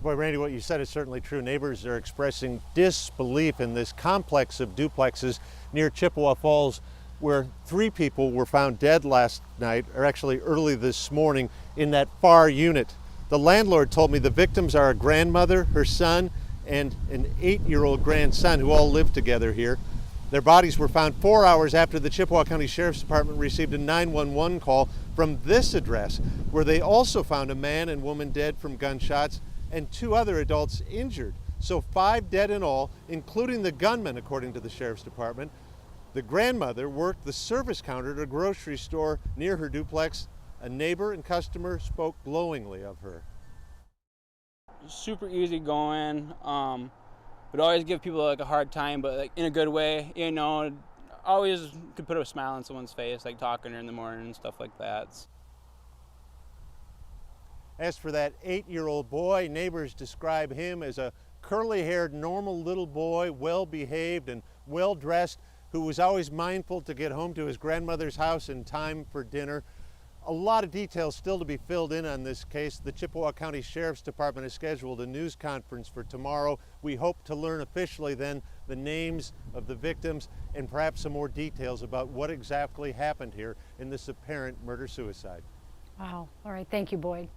Boy, Randy, what you said is certainly true. Neighbors are expressing disbelief in this complex of duplexes near Chippewa Falls, where 3 people were found dead last night, or actually early this morning, in that far unit. The landlord told me the victims are a grandmother, her son, and an 8-year-old grandson who all live together here. Their bodies were found 4 hours after the Chippewa County Sheriff's Department received a 911 call from this address, where they also found a man and woman dead from gunshots and 2 other adults injured. So 5 dead in all, including the gunman, according to the Sheriff's Department. The grandmother worked the service counter at a grocery store near her duplex. A neighbor and customer spoke glowingly of her. Super easy going. Would always give people like a hard time, but like in a good way. You know, always could put a smile on someone's face, like talking to her in the morning and stuff like that. As for that 8-year-old boy, neighbors describe him as a curly-haired, normal little boy, well-behaved and well-dressed, who was always mindful to get home to his grandmother's house in time for dinner. A lot of details still to be filled in on this case. The Chippewa County Sheriff's Department has scheduled a news conference for tomorrow. We hope to learn officially then the names of the victims and perhaps some more details about what exactly happened here in this apparent murder-suicide. Wow. All right. Thank you, Boyd.